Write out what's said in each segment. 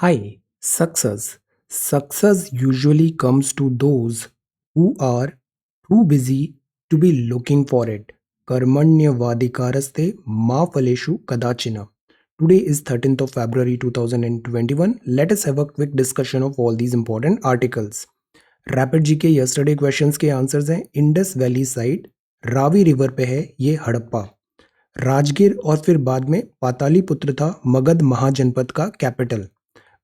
Hi, success. Success usually comes to those who are too busy to be looking for it. Karmanyavadikaraste ma phaleshu kadachina. Today is 13th of February 2021. Let us have a quick discussion of all these important articles. Rapid जी के yesterday questions के answers हैं Indus valley side Ravi river पे है ये हड़प्पा राजगीर और फिर बाद में पातालीपुत्र था मगध महाजनपद का कैपिटल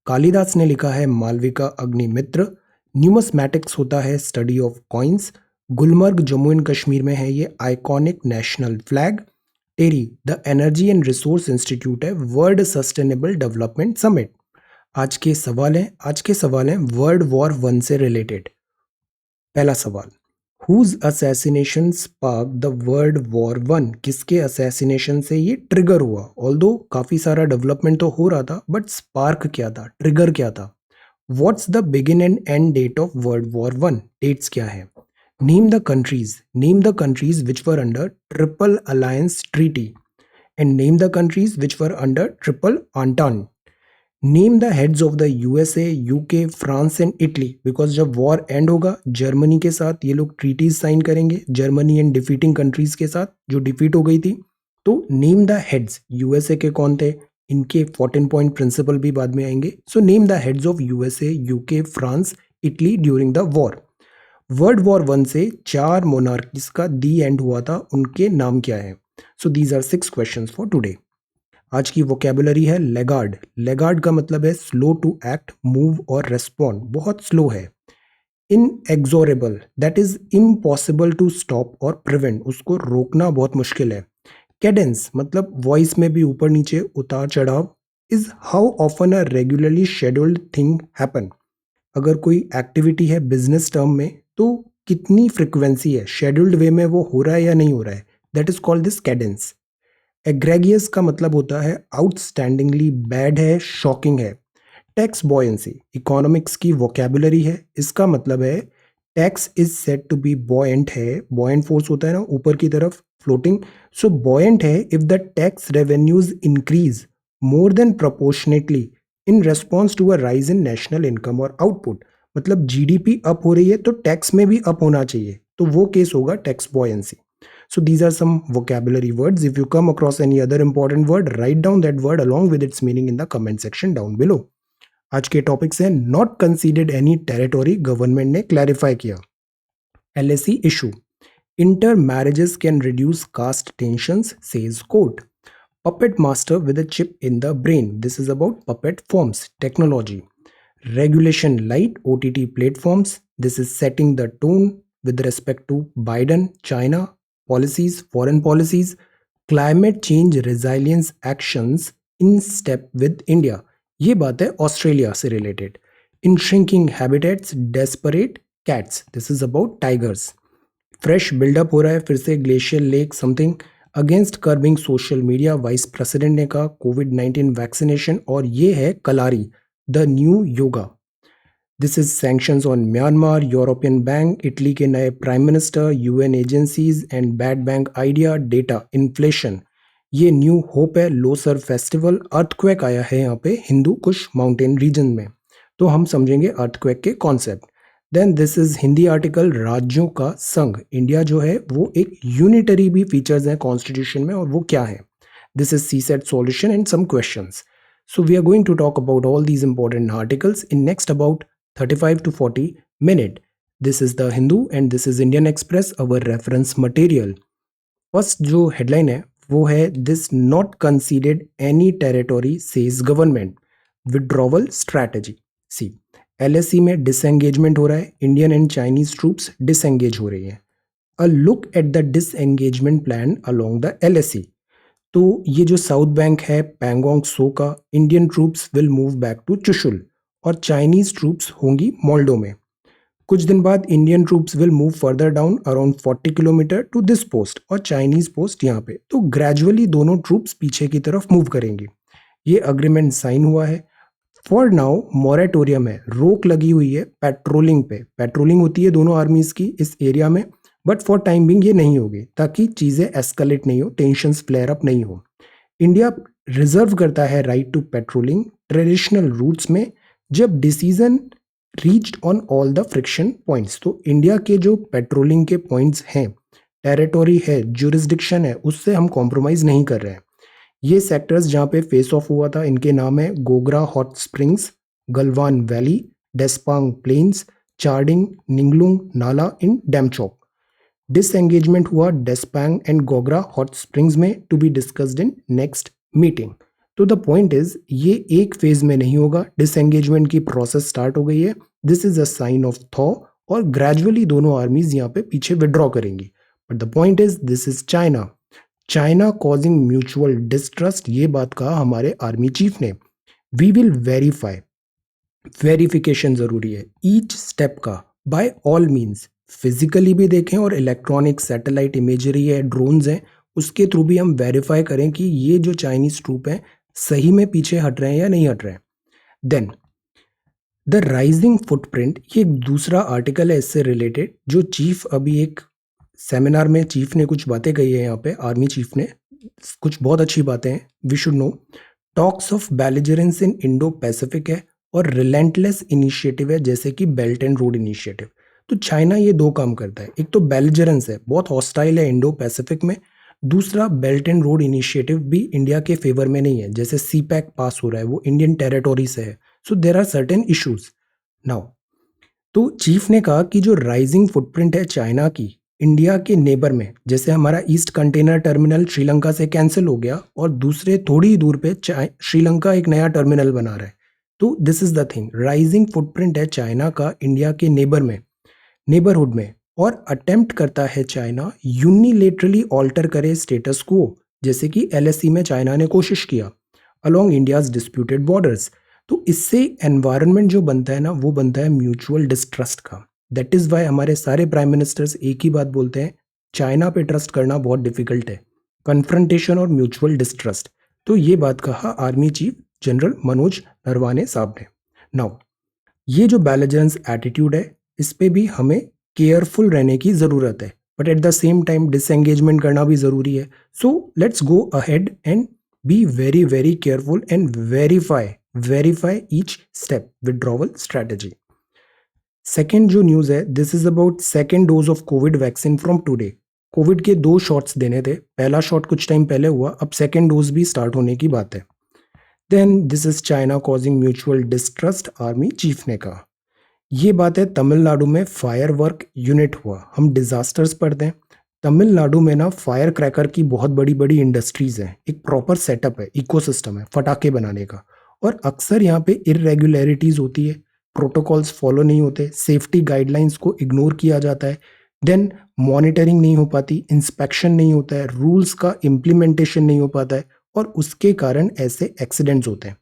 कालिदास ने लिखा है मालविका अग्निमित्र न्यूमस्मैटिक्स होता है study of coins Gulmarg Jammu and Kashmir में है ये iconic national flag TERI the energy and resource institute है वर्ल्ड सस्टेनेबल डेवलपमेंट समिट आज के सवाल हैं वर्ल्ड वॉर वन से रिलेटेड पहला सवाल whose assassination spark the world war one किसके असैसिनेशन से ये ट्रिगर हुआ ऑल्दो काफी सारा डेवलपमेंट तो हो रहा था बट स्पार्क क्या था ट्रिगर क्या था what's the begin and end date of world war one dates क्या है name the countries which were under triple alliance treaty and name the countries which were under triple entente name the heads of the USA UK France and Italy because जब war end होगा Germany के साथ ये लोग treaties sign करेंगे Germany and defeating countries के साथ जो डिफीट हो गई थी तो नेम द हेड्स यूएसए के कौन थे इनके 14 पॉइंट प्रिंसिपल भी बाद में आएंगे so name the heads of USA UK France Italy during the war world war one से 4 मोनार्कीज का दी एंड हुआ था उनके नाम क्या है so these are 6 questions for today आज की वोकेबुलरी है लेगार्ड लेगार्ड का मतलब है स्लो टू एक्ट मूव और रेस्पॉन्ड बहुत स्लो है inexorable that is impossible to stop और प्रिवेंट उसको रोकना बहुत मुश्किल है कैडेंस मतलब वॉइस में भी ऊपर नीचे उतार चढ़ाव is how often a regularly scheduled thing happen अगर कोई एक्टिविटी है बिजनेस टर्म में तो कितनी फ्रिक्वेंसी है शेड्यूल्ड वे में वो हो रहा है या नहीं हो रहा है that is called this cadence egregious का मतलब होता है आउटस्टैंडिंगली बैड है शॉकिंग है टैक्स बॉयंसी इकोनॉमिक्स की वोकेबुलरी है इसका मतलब है tax is said to be buoyant है बॉयंट फोर्स होता है ना ऊपर की तरफ फ्लोटिंग सो बॉयंट है if the tax revenues increase more than proportionately in response to a rise in national income और आउटपुट मतलब जीडीपी अप हो रही है तो टैक्स में भी अप होना चाहिए तो वो केस होगा tax buoyancy So these are some vocabulary words. If you come across any other important word, write down that word along with its meaning in the comment section down below. आज के topic से not considered any territory government ने clarify किया LAC issue inter marriages can reduce caste tensions says court puppet master with a chip in the brain this is about puppet forms technology regulation light ott platforms this is setting the tone with respect to Biden China policies, foreign policies, climate change resilience actions in step with India. ये बात है Australia से related in shrinking habitats desperate cats this is about tigers fresh buildup हो रहा है फिर से glacier lake something against curbing social media vice president ने कहा कोविड-19 वैक्सीनेशन और ये है Kalari the new yoga this is sanctions on Myanmar European bank Italy के नए prime minister UN agencies and bad bank idea data inflation ये न्यू होप है लोसर फेस्टिवल अर्थक्वेक आया है यहाँ पे हिंदू कुश माउंटेन रीजन में तो हम समझेंगे अर्थक्वेक के concept then this is Hindi article राज्यों का संघ इंडिया जो है वो एक यूनिटरी भी फीचर्स हैं कॉन्स्टिट्यूशन में और वो क्या है this is CSAT solution and some questions so we are going to talk about all these important articles in next about 35 to 40 minute. This is the Hindu and this is Indian Express, our reference material. First जो headline है वो है This not conceded any territory says government. Withdrawal strategy. See, LSE में disengagement हो रहा है Indian and Chinese troops disengage हो रही है A look at the disengagement plan along the LSE. तो ये जो साउथ बैंक है पैंगोंग सो का Indian troops will move back to Chushul और चाइनीज ट्रूप्स होंगी मोल्डो में कुछ दिन बाद Indian troops will move further down around 40 kilometre to this post और चाइनीज पोस्ट यहाँ पे तो ग्रेजुअली दोनों ट्रूप्स पीछे की तरफ मूव करेंगी ये अग्रीमेंट साइन हुआ है फॉर नाउ मोरेटोरियम है रोक लगी हुई है पेट्रोलिंग पे पेट्रोलिंग होती है दोनों आर्मीज की इस एरिया में बट फॉर टाइम बिंग ये नहीं होगी ताकि चीज़ें एस्केलेट नहीं हो टेंशंस फ्लेयर अप नहीं हो इंडिया रिजर्व करता है right to patrolling traditional routes में जब decision reached on all the friction points. तो इंडिया के जो पेट्रोलिंग के पॉइंट्स हैं, टेरिटोरी है, जुरिस्डिक्शन है, उससे हम कॉम्प्रोमाइज नहीं कर रहे हैं। ये सेक्टर्स जहाँ पे फेस ऑफ हुआ था इनके नाम है Gogra hot springs, Galwan valley, Depsang plains, Charding, Ninglung Nala in Demchok. Disengagement हुआ Depsang and Gogra hot springs में to be discussed in next meeting. तो द पॉइंट इज ये एक फेज में नहीं होगा, डिसएंगेजमेंट की प्रोसेस स्टार्ट हो गई है। This is a sign of thaw और ग्रेजुअली दोनों आर्मीज यहाँ पे पीछे विड्रॉ करेंगी। But the point is this is China, China causing mutual distrust, ये बात कहा हमारे आर्मी चीफ ने। वी विल वेरीफाई, वेरिफिकेशन जरूरी है ईच स्टेप का बाय ऑल मीन्स, फिजिकली भी देखें और इलेक्ट्रॉनिक सैटेलाइट इमेजरी है, ड्रोन्स हैं, उसके थ्रू भी हम वेरीफाई करें कि ये जो चाइनीज ट्रूप हैं सही में पीछे हट रहे हैं या नहीं हट रहे हैं। देन द राइजिंग फुटप्रिंट, ये एक दूसरा आर्टिकल है इससे रिलेटेड, जो चीफ अभी एक सेमिनार में चीफ ने कुछ बातें कही है, यहाँ पे आर्मी चीफ ने कुछ बहुत अच्छी बातें हैं, we should know. Talks of belligerence in Indo Pacific है और रिलेंटलेस इनिशिएटिव है जैसे कि बेल्ट एंड रोड इनिशिएटिव। तो चाइना ये दो काम करता है, एक तो बेलिजरेंस है, बहुत हॉस्टाइल है इंडो पैसिफिक में, दूसरा बेल्ट एंड रोड इनिशिएटिव भी इंडिया के फेवर में नहीं है, जैसे सी पैक पास हो रहा है वो इंडियन टेरिटोरी से है, so there are certain issues now. तो चीफ ने कहा कि जो राइजिंग फुटप्रिंट है चाइना की इंडिया के नेबर में, जैसे हमारा ईस्ट कंटेनर टर्मिनल श्रीलंका से कैंसिल हो गया और दूसरे थोड़ी ही दूर पे श्रीलंका एक नया टर्मिनल बना रहा है। तो this is the thing, rising footprint है चाइना का इंडिया के नेबर में, नेबरहुड में, और अटेम्प्ट करता है चाइना यूनिलेटरली ऑल्टर करे स्टेटस को, जैसे कि एलएससी में चाइना ने कोशिश किया अलोंग इंडियाज डिस्प्यूटेड बॉर्डर्स। तो इससे एनवायरनमेंट जो बनता है ना, वो बनता है म्यूचुअल डिस्ट्रस्ट का। दैट इज वाई हमारे सारे प्राइम मिनिस्टर्स एक ही बात बोलते हैं, चाइना पे ट्रस्ट करना बहुत डिफिकल्ट है, कन्फ्रंटेशन और म्यूचुअल डिस्ट्रस्ट। तो ये बात कहा army chief general Manoj Naravane साहब ने। नाउ ये जो बैलेंस एटीट्यूड है इस पे भी हमें केयरफुल रहने की ज़रूरत है, but at the same time disengagement करना भी ज़रूरी है। So let's go ahead and be very very careful and verify each step, withdrawal strategy. Second जो न्यूज़ है, this is about second dose of Covid vaccine from today. Covid के 2 shots देने थे, पहला शॉट कुछ टाइम पहले हुआ, अब सेकेंड डोज भी स्टार्ट होने की बात है। Then this is China causing mutual distrust, army chief ने कहा। ये बात है तमिलनाडु में फायर वर्क यूनिट हुआ, हम डिजास्टर्स पढ़ते हैं, तमिलनाडु में ना फायर क्रैकर की बहुत बड़ी बड़ी इंडस्ट्रीज हैं, एक प्रॉपर सेटअप है, इकोसिस्टम है फटाके बनाने का, और अक्सर यहाँ पे इरेगुलरिटीज होती है, प्रोटोकॉल्स फॉलो नहीं होते, सेफ्टी गाइडलाइंस को इग्नोर किया जाता है, देन मॉनिटरिंग नहीं हो पाती, इंस्पेक्शन नहीं होता है, रूल्स का इम्प्लीमेंटेशन नहीं हो पाता है, और उसके कारण ऐसे एक्सीडेंट्स होते हैं।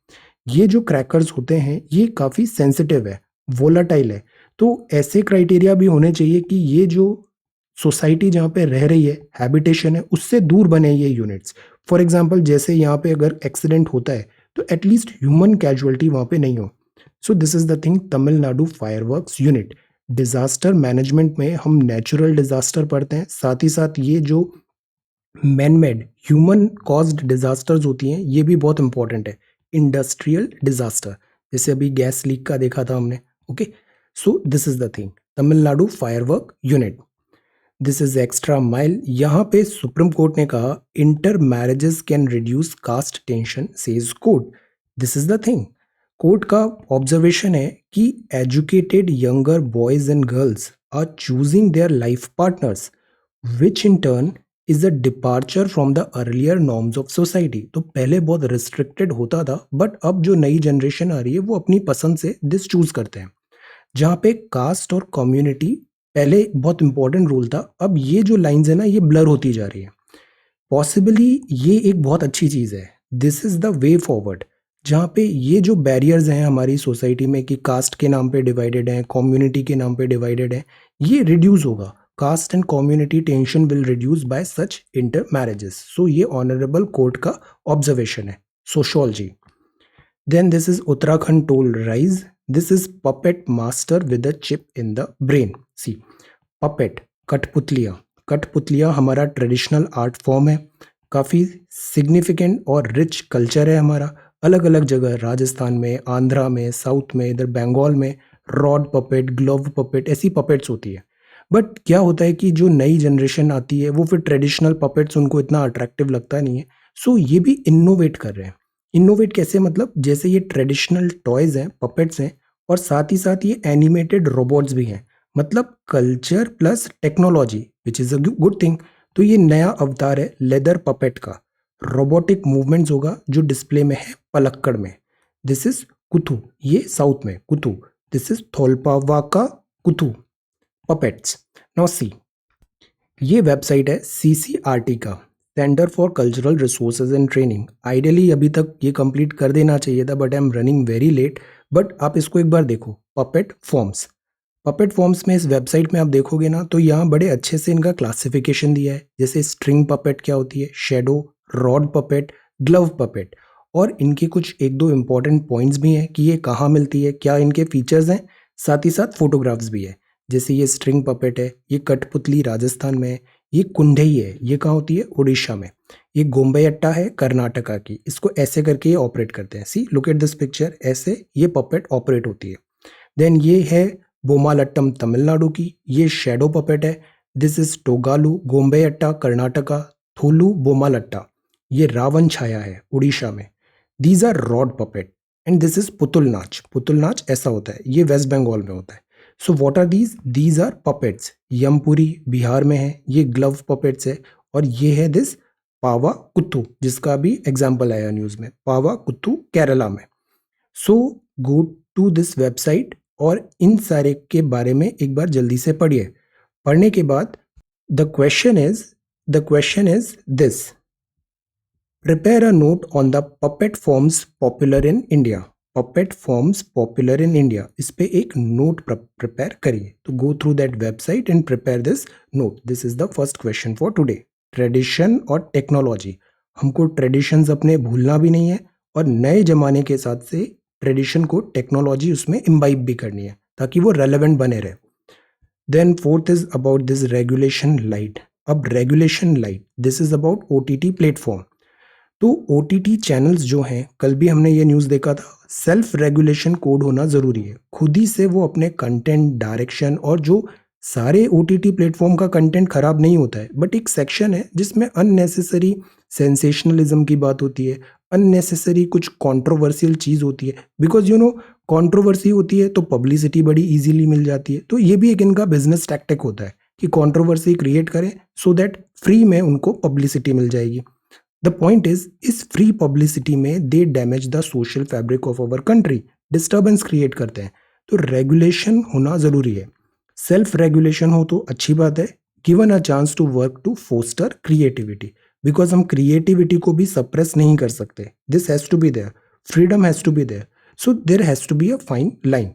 ये जो क्रैकर्स होते हैं ये काफ़ी सेंसिटिव है, वोलाटाइल है, तो ऐसे क्राइटेरिया भी होने चाहिए कि ये जो सोसाइटी जहाँ पे रह रही है, हैबिटेशन है, उससे दूर बने ये यूनिट्स। फॉर एग्जांपल जैसे यहाँ पे अगर एक्सीडेंट होता है तो एटलीस्ट ह्यूमन कैजुअलिटी वहाँ पे नहीं हो। सो this is the thing, Tamil Nadu fireworks unit. Disaster management में हम नेचुरल डिजास्टर पढ़ते हैं, साथ ही साथ ये जो man made human caused disasters होती हैं ये भी बहुत इंपॉर्टेंट है। इंडस्ट्रियल डिजास्टर, जैसे अभी गैस लीक का देखा था हमने, okay. So this is the thing, Tamil Nadu firework unit. This is extra mile, यहाँ पे सुप्रीम कोर्ट ने कहा inter marriages can reduce caste tension says court. This is the thing, court का ऑब्जर्वेशन है कि educated younger boys and girls are choosing their life partners which in turn is a departure from the earlier norms of society. तो पहले बहुत restricted होता था, but अब जो नई जनरेशन आ रही है वो अपनी पसंद से दिस चूज करते हैं। जहाँ पे कास्ट और कम्युनिटी पहले बहुत इंपॉर्टेंट रोल था, अब ये जो लाइंस है ना ये ब्लर होती जा रही है। पॉसिबली ये एक बहुत अच्छी चीज़ है, this is the way forward, जहाँ पे ये जो बैरियर्स हैं हमारी सोसाइटी में कि कास्ट के नाम पे डिवाइडेड हैं, कम्युनिटी के नाम पे डिवाइडेड हैं, ये रिड्यूस होगा। Caste and community tension will reduce by such intermarriages. So ये ऑनरेबल कोर्ट का ऑब्जर्वेशन है, sociology. Then this is Uttarakhand toll rise. This is puppet master with a chip in the brain. See, puppet, कठपुतलियाँ, कठपुतलियाँ हमारा traditional art form है, काफ़ी significant और rich culture है हमारा। अलग अलग जगह, राजस्थान में, आंध्रा में, साउथ में, इधर बंगाल में रॉड पपेट, ग्लोव पपेट, ऐसी पपेट्स होती है। बट क्या होता है कि जो नई जनरेशन आती है वो फिर ट्रेडिशनल पपेट्स उनको इतना अट्रैक्टिव लगता नहीं है। सो ये भी इनोवेट कर रहे हैं। इनोवेट कैसे, मतलब जैसे ये ट्रेडिशनल टॉयज हैं, पपेट्स हैं, और साथ ही साथ ये एनिमेटेड रोबोट्स भी हैं। मतलब culture plus technology which is a good thing. तो ये नया अवतार है लेदर पपेट का। रोबोटिक मूवमेंट्स होगा जो डिस्प्ले में है पलक्कड़ में। दिस इज कुथू, ये साउथ में Koothu. This is Tholpavaka Koothu puppets. Now see, ये वेबसाइट है सीसीआरटी का, centre for cultural resources and training. Ideally अभी तक ये कंप्लीट कर देना चाहिए था, but I am running very late. But आप इसको एक बार देखो, पपेट फॉर्म्स। पपेट फॉर्म्स में इस वेबसाइट में आप देखोगे ना, तो यहाँ बड़े अच्छे से इनका क्लासिफिकेशन दिया है। जैसे स्ट्रिंग पपेट क्या होती है, shadow, rod puppet, glove puppet. और इनके कुछ एक दो इंपॉर्टेंट पॉइंट्स भी हैं कि ये कहाँ मिलती है, क्या इनके फीचर्स हैं, साथ ही साथ फोटोग्राफ्स भी है। जैसे ये स्ट्रिंग पपेट है, ये कठपुतली राजस्थान में है। ये कुंडई है, ये कहाँ होती है, उड़ीसा में। ये गोम्बैयट्टा है कर्नाटका की। इसको ऐसे करके ये ऑपरेट करते हैं। See look at this picture, ऐसे ये पपेट ऑपरेट होती है। देन ये है बोमालट्टम तमिलनाडु की, ये शेडो पपेट है। दिस इज टोगालू गोम्बैयट्टा कर्नाटका, थोलू बोमालट्टा, ये रावण छाया है उड़ीसा में। These are rod puppet. And this is Putul Nach. Putul नाच ऐसा होता है, ये वेस्ट बंगाल में होता है। So what are these? These are puppets. Yampuri Bihar में है, ये ग्लव पपेट्स है। और ये है दिस पावा कुत्तू, जिसका भी एग्जाम्पल आया न्यूज में, पावा कुत्तू केरला में। सो गो टू दिस वेबसाइट और इन सारे के बारे में एक बार जल्दी से पढ़िए। पढ़ने के बाद the question is this: prepare a note on the puppet forms popular in India. Puppet forms popular in India, इस पे एक नोट प्रिपेयर करिए। तो go through that website and prepare this note. This is the first question for today. Tradition और technology, हमको traditions अपने भूलना भी नहीं है, और नए जमाने के साथ से ट्रेडिशन को टेक्नोलॉजी उसमें इम्बाइब भी करनी है ताकि वो रेलेवेंट बने रहे। Then fourth is about this regulation light. अब regulation light, this is about OTT platform. तो ओटीटी चैनल्स जो हैं, कल भी हमने ये न्यूज़ देखा था, सेल्फ रेगुलेशन कोड होना ज़रूरी है। खुद ही से वो अपने कंटेंट डायरेक्शन, और जो सारे ओटीटी प्लेटफॉर्म का कंटेंट खराब नहीं होता है, बट एक सेक्शन है जिसमें अननेसेसरी सेंसेशनलिज्म की बात होती है, अननेसेसरी कुछ कंट्रोवर्शियल चीज़ होती है। बिकॉज कंट्रोवर्सी होती है तो पब्लिसिटी बड़ी इजीली मिल जाती है। तो ये भी एक इनका बिजनेस टैक्टिक होता है कि कंट्रोवर्सी क्रिएट करें सो दैट फ्री में उनको पब्लिसिटी मिल जाएगी। द पॉइंट इज, इस फ्री पब्लिसिटी में they damage the social fabric of our country, disturbance create करते हैं। तो रेगुलेशन होना जरूरी है। सेल्फ रेगुलेशन हो तो अच्छी बात है, given a chance to work to foster creativity. Because हम क्रिएटिविटी को भी सप्रेस नहीं कर सकते। This has to be there, freedom has to be there. So there has to be a fine line.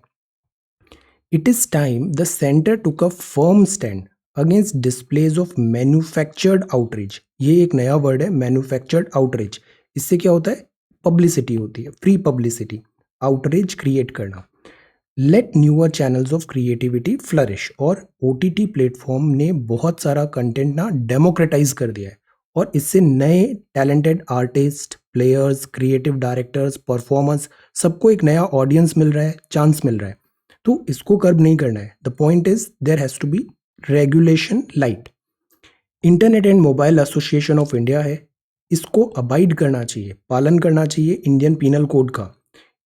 It is time the center took a firm stand against displays of manufactured outrage। ये एक नया word है, manufactured outreach. इससे क्या होता है, publicity होती है, फ्री पब्लिसिटी, आउटरीच क्रिएट करना। Let newer channels of creativity flourish. और ओटीटी प्लेटफॉर्म ने बहुत सारा कंटेंट ना डेमोक्रेटाइज कर दिया है, और इससे नए talented artist, players, creative directors, performers, सबको एक नया ऑडियंस मिल रहा है, चांस मिल रहा है। तो इसको कर्ब नहीं करना है। The point is there has to be regulation light. Internet and mobile association of India है, इसको अबाइड करना चाहिए, पालन करना चाहिए इंडियन पीनल कोड का।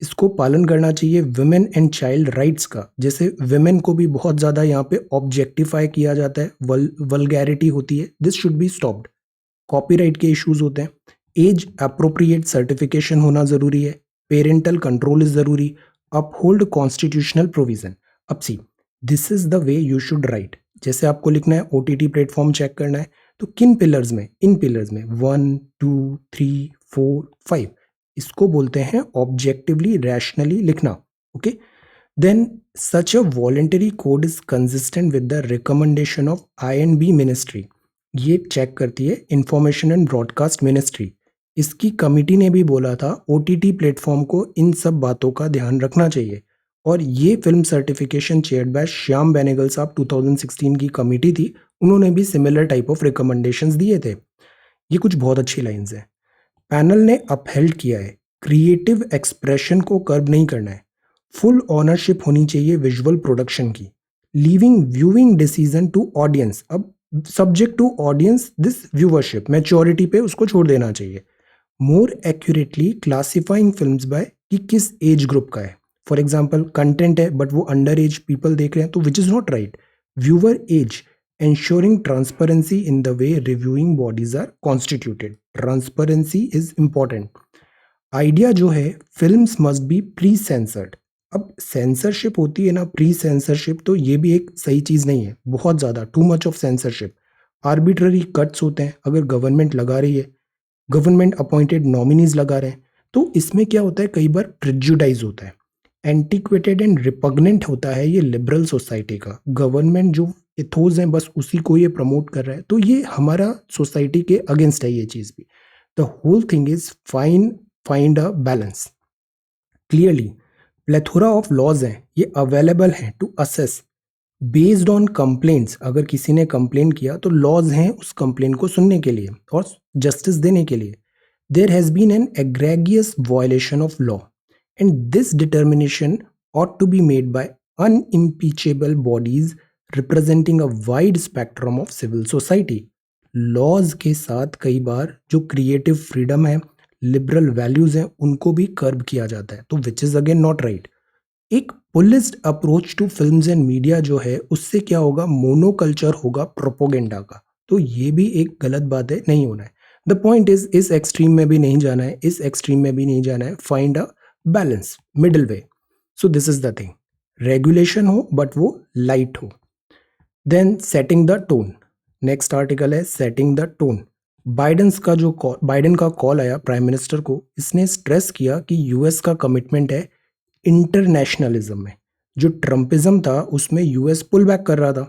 इसको पालन करना चाहिए विमेन एंड चाइल्ड राइट्स का। जैसे विमेन को भी बहुत ज़्यादा यहाँ पे ऑब्जेक्टिफाई किया जाता है, वल्गैरिटी होती है, this should be stopped. Copyright के इश्यूज होते हैं। एज अप्रोप्रिएट सर्टिफिकेशन होना ज़रूरी है। पेरेंटल कंट्रोल इज ज़रूरी। Uphold constitutional provision. अब see, this is the way you should write. जैसे आपको लिखना है ओटीटी प्लेटफॉर्म चेक करना है, तो किन पिलर्स में, इन पिलर्स में 1 2 3 4 5, इसको बोलते हैं ऑब्जेक्टिवली रैशनली लिखना। Okay, then such a voluntary code is consistent with the recommendation of INB ministry. ये चेक करती है इंफॉर्मेशन एंड ब्रॉडकास्ट मिनिस्ट्री। इसकी कमिटी ने भी बोला था ओटीटी प्लेटफॉर्म को इन सब बातों का ध्यान रखना चाहिए। और ये film certification chaired by Shyam Benegal साहब, 2016 की कमिटी थी, उन्होंने भी सिमिलर टाइप ऑफ रिकमेंडेशंस दिए थे। ये कुछ बहुत अच्छी लाइंस हैं। पैनल ने अपहेल्ड किया है, क्रिएटिव एक्सप्रेशन को कर्ब नहीं करना है, फुल ऑनरशिप होनी चाहिए विजुअल प्रोडक्शन की, leaving viewing decision to audience, अब subject to audience this viewership, maturity पे उसको छोड़ देना चाहिए, more accurately classifying films by कि किस एज ग्रुप का है। फॉर एग्जाम्पल कंटेंट है बट वो अंडर एज पीपल देख रहे हैं तो which is not right. Viewer age, ensuring transparency in the way reviewing bodies are constituted, transparency is important. Idea जो है films must be pre censored, अब censorship होती है ना, प्री सेंसरशिप, तो ये भी एक सही चीज़ नहीं है, बहुत ज़्यादा too much of censorship, arbitrary cuts होते हैं। अगर गवर्नमेंट लगा रही है, गवर्नमेंट अपॉइंटेड नॉमिनीज लगा रहे हैं, तो इसमें क्या होता है, कई बार प्रिजुडाइज होता है, एंटिक्वेटेड एंड रिपग्नेंट होता है ये लिबरल सोसाइटी का। गवर्नमेंट जो इथोज है बस उसी को ये प्रमोट कर रहा है, तो ये हमारा सोसाइटी के अगेंस्ट है ये चीज़ भी। The whole thing is find a balance. Clearly plethora of laws हैं, ये अवेलेबल हैं to assess based on complaints. अगर किसी ने कंप्लेन किया तो लॉज हैं उस कंप्लेन को सुनने के लिए और जस्टिस देने के लिए। There has been an egregious violation of law and this determination ought to be made by unimpeachable bodies representing a wide spectrum of civil society। Laws के साथ कई बार जो क्रिएटिव फ्रीडम है, लिबरल वैल्यूज हैं, उनको भी कर्ब किया जाता है, तो which is again not right. एक policed approach to films and media जो है उससे क्या होगा, मोनोकल्चर होगा प्रोपोगेंडा का, तो ये भी एक गलत बात है, नहीं होना है। द पॉइंट इज इस एक्सट्रीम में भी नहीं जाना है, इस एक्सट्रीम में भी नहीं जाना है, find a balance, middle way. So this is the thing, regulation हो बट वो लाइट हो। Then setting the tone, next article है सेटिंग द टोन। बाइडन का कॉल आया प्राइम मिनिस्टर को, इसने स्ट्रेस किया कि यूएस का कमिटमेंट है इंटरनेशनलिज्म में। जो ट्रम्पिज्म था उसमें यूएस पुल बैक कर रहा था,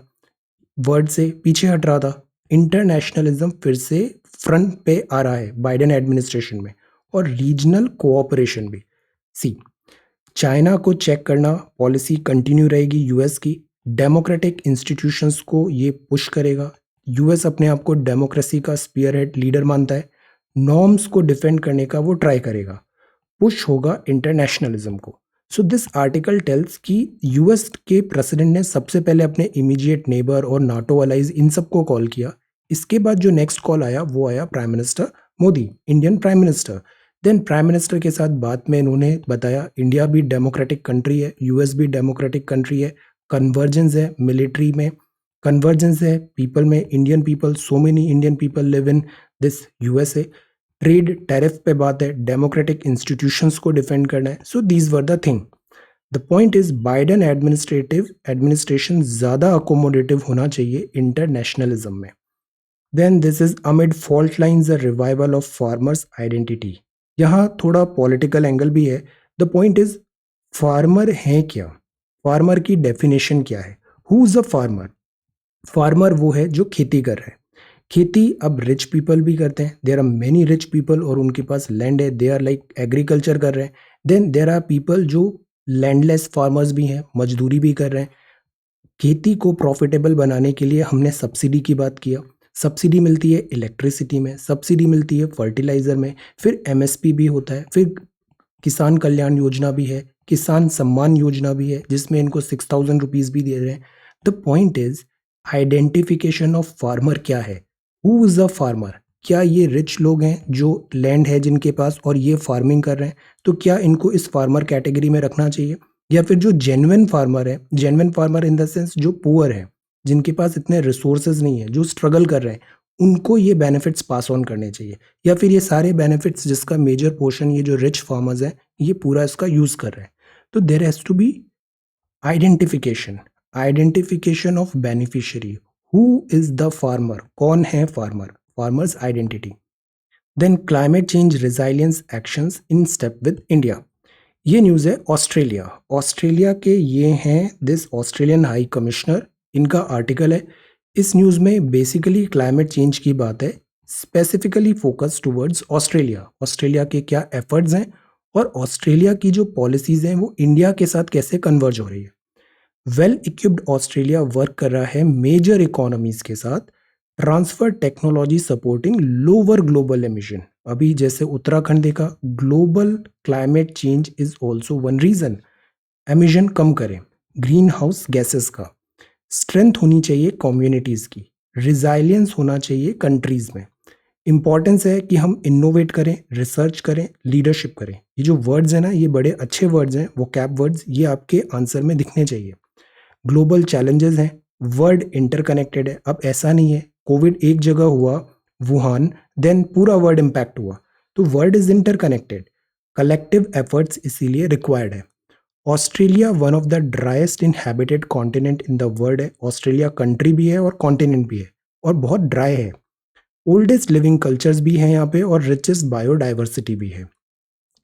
वर्ड से पीछे हट रहा था, इंटरनेशनलिज्म फिर से फ्रंट पे आ रहा है बाइडेन एडमिनिस्ट्रेशन में, और रीजनल कोऑपरेशन भी। सी, चाइना को चेक करना पॉलिसी कंटिन्यू रहेगी यूएस की, डेमोक्रेटिक इंस्टीट्यूशंस को ये पुश करेगा, यूएस अपने आप को डेमोक्रेसी का स्पीयरहेड लीडर मानता है, नॉर्म्स को डिफेंड करने का वो ट्राई करेगा, पुश होगा इंटरनेशनलिज्म को। सो दिस आर्टिकल टेल्स कि यूएस के प्रेसिडेंट ने सबसे पहले अपने इमीडिएट नेबर और नाटो अलाइज इन सबको कॉल किया, इसके बाद जो नेक्स्ट कॉल आया वो आया prime minister Modi, Indian prime minister. Then prime minister के साथ बात में इन्होंने बताया इंडिया भी डेमोक्रेटिक कंट्री है, यूएस भी डेमोक्रेटिक कंट्री है, कन्वर्जेंस है मिलिट्री में, कन्वर्जेंस है पीपल में, Indian people, so many Indian people live in this USA, trade tariff पे बात है, डेमोक्रेटिक इंस्टीट्यूशंस को डिफेंड करना है। So these were the thing. The point is Biden administration ज़्यादा अकोमोडेटिव होना चाहिए इंटरनेशनलिज्म में। Then this is amid fault lines a revival of farmers identity, यहाँ थोड़ा पॉलिटिकल एंगल भी है। द पॉइंट इज फार्मर है क्या, फार्मर की डेफिनेशन क्या है, who is a farmer. Farmer वो है जो खेती कर रहे हैं, खेती अब रिच पीपल भी करते हैं, there are many rich people और उनके पास लैंड है, दे आर लाइक एग्रीकल्चर कर रहे हैं। देन देर आर पीपल जो लैंडलेस फार्मर्स भी हैं, मजदूरी भी कर रहे हैं। खेती को प्रॉफिटेबल बनाने के लिए हमने सब्सिडी की बात किया, सब्सिडी मिलती है इलेक्ट्रिसिटी में, सब्सिडी मिलती है फर्टिलाइजर में, फिर एमएसपी भी होता है, फिर किसान कल्याण योजना भी है, किसान सम्मान योजना भी है जिसमें इनको 6,000 रुपीज भी दे रहे हैं। The point is identification of farmer क्या है, हु इज अ फार्मर। क्या ये रिच लोग हैं जो लैंड है जिनके पास और ये फार्मिंग कर रहे हैं, तो क्या इनको इस फार्मर कैटेगरी में रखना चाहिए, या फिर जो जेन्युइन फार्मर है, genuine farmer in the sense जो पुअर है, जिनके पास इतने रिसोर्सेज नहीं है, जो स्ट्रगल कर रहे हैं, उनको ये बेनिफिट्स पास ऑन करने चाहिए, या फिर ये सारे बेनिफिट्स जिसका मेजर पोर्शन ये जो रिच फार्मर्स हैं ये पूरा इसका यूज कर रहे हैं। तो there has to be identification of beneficiary, who is the farmer, कौन है farmer, farmers identity. Then climate change resilience actions in step with India, ये न्यूज़ है ऑस्ट्रेलिया, ऑस्ट्रेलिया के ये हैं दिस ऑस्ट्रेलियन हाई कमिश्नर, इनका आर्टिकल है। इस न्यूज़ में बेसिकली क्लाइमेट चेंज की बात है, specifically focus towards Australia, Australia के क्या एफर्ट्स हैं और ऑस्ट्रेलिया की जो पॉलिसीज़ हैं वो इंडिया के साथ कैसे कन्वर्ज हो रही है। वेल इक्विप्ड ऑस्ट्रेलिया वर्क कर रहा है मेजर इकोनॉमीज़ के साथ transfer technology supporting lower global emission. अभी जैसे उत्तराखंड देखा, global climate change is also one region. Emission कम करें ग्रीन हाउस गैसेस का। स्ट्रेंथ होनी चाहिए कम्युनिटीज़ की, रिजाइलियंस होना चाहिए कंट्रीज़ में। इंपॉर्टेंस है कि हम इनोवेट करें, रिसर्च करें, लीडरशिप करें। ये जो वर्ड्स हैं ना, ये बड़े अच्छे वर्ड्स हैं, वो कैप वर्ड्स, ये आपके आंसर में दिखने चाहिए। ग्लोबल चैलेंजेस हैं, वर्ल्ड इंटरकनेक्टेड है। अब ऐसा नहीं है कोविड एक जगह हुआ, वुहान, देन पूरा वर्ल्ड इम्पैक्ट हुआ। तो world is interconnected, collective efforts इसीलिए रिक्वायर्ड है। Australia won of the driest inhabited continent in the world है। ऑस्ट्रेलिया कंट्री भी है और कॉन्टिनेंट भी है, और बहुत ड्राई है। ओल्डेस्ट लिविंग कल्चर्स भी हैं यहाँ पे, और रिचेस्ट बायोडाइवर्सिटी भी है।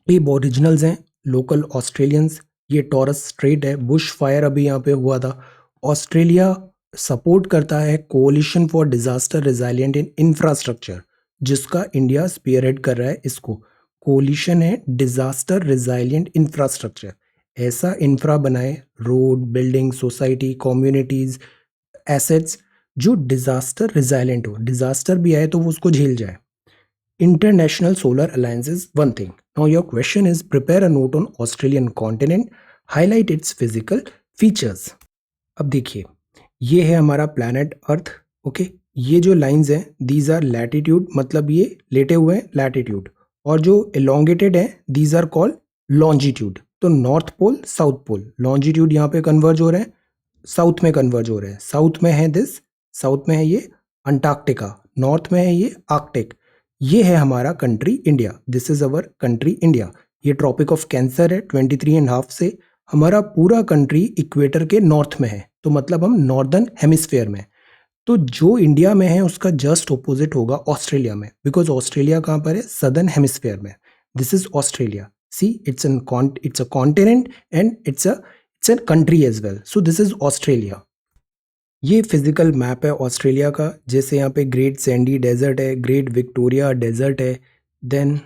ये ओरिजिनल्स हैं, लोकल ऑस्ट्रेलियंस। ये टॉरस स्ट्रेट है, बुश फायर अभी यहाँ पे हुआ था। ऑस्ट्रेलिया सपोर्ट करता है coalition for disaster resilient in infrastructure, जिसका इंडिया स्पीयरहेड कर रहा है। इसको कोलिशन है डिजास्टर रिजाइलिएंट इंफ्रास्ट्रक्चर। ऐसा इंफ्रा बनाए, road, building, society, communities, assets, जो डिजास्टर रिजाइलेंट हो, डिजास्टर भी आए तो वो उसको झेल जाए। International Solar Alliance is one thing. Now your question is prepare a note on Australian continent, highlight its physical features. अब देखिए, ये है हमारा प्लैनेट अर्थ। ओके, ये जो लाइंस हैं दीज आर लैटिट्यूड, मतलब ये लेटे हुए हैं लैटिट्यूड, और जो एलोंगेटेड हैं दीज आर कॉल्ड लॉन्जिट्यूड। तो north pole, south pole, longitude यहाँ पे कन्वर्ज हो रहे हैं, साउथ में कन्वर्ज हो रहे हैं। साउथ में है दिस, साउथ में है ये अंटार्कटिका, नॉर्थ में है ये आर्कटिक। ये है हमारा country India, this is our country India. ये ट्रॉपिक ऑफ कैंसर है 23.5 से। हमारा पूरा कंट्री इक्वेटर के नॉर्थ में है, तो मतलब हम नॉर्दर्न हेमिस्फेयर में। तो जो इंडिया में है उसका जस्ट ऑपोजिट होगा ऑस्ट्रेलिया में, बिकॉज ऑस्ट्रेलिया कहाँ पर है? सदर्न हेमिस्फेयर में। This is Australia. See, it's a continent and it's a country as well. So this is Australia. ये फिजिकल मैप है ऑस्ट्रेलिया का। जैसे यहाँ पे ग्रेट सैंडी डेजर्ट है, ग्रेट विक्टोरिया डेजर्ट है, देन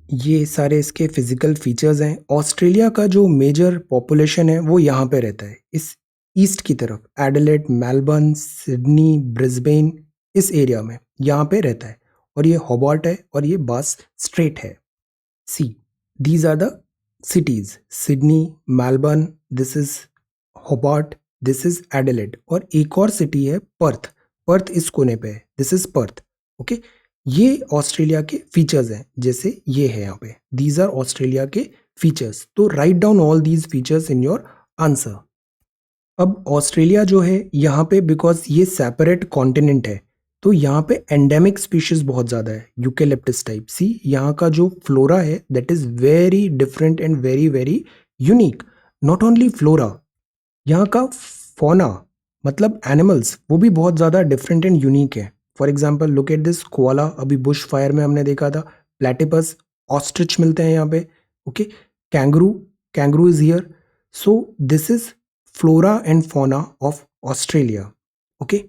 ये सारे इसके फिजिकल फीचर्स हैं। ऑस्ट्रेलिया का जो मेजर पॉपुलेशन है वो यहाँ पे रहता है, इस ईस्ट की तरफ, एडिलेड, मेलबर्न, सिडनी, ब्रिस्बेन, इस एरिया में यहाँ पे रहता है। और ये हॉबार्ट है और ये बास स्ट्रेट है। See, these are the cities, Sydney, Melbourne, this is Hobart, this is Adelaide, और एक और सिटी है पर्थ। पर्थ इस कोने पे है, दिस इज पर्थ। ओके, ये ऑस्ट्रेलिया के फीचर्स हैं। जैसे ये है यहाँ पे, दीज आर ऑस्ट्रेलिया के फीचर्स। तो write down all these features in your answer. अब ऑस्ट्रेलिया जो है यहाँ पे, बिकॉज ये सेपरेट कॉन्टिनेंट है, तो यहाँ पे एंडेमिक स्पीशीज बहुत ज़्यादा है, यूकेलिप्टस टाइप। सी, यहाँ का जो फ्लोरा है that is very different and very very unique. Not only flora, यहाँ का फोना, मतलब एनिमल्स, वो भी बहुत ज़्यादा डिफरेंट एंड यूनिक है। For example look at this koala, अभी बुश फायर में हमने देखा था। प्लेटिपस, ऑस्ट्रिच मिलते हैं यहाँ पे। Okay, kangaroo, kangaroo is here. So this is flora and fauna of Australia. Okay,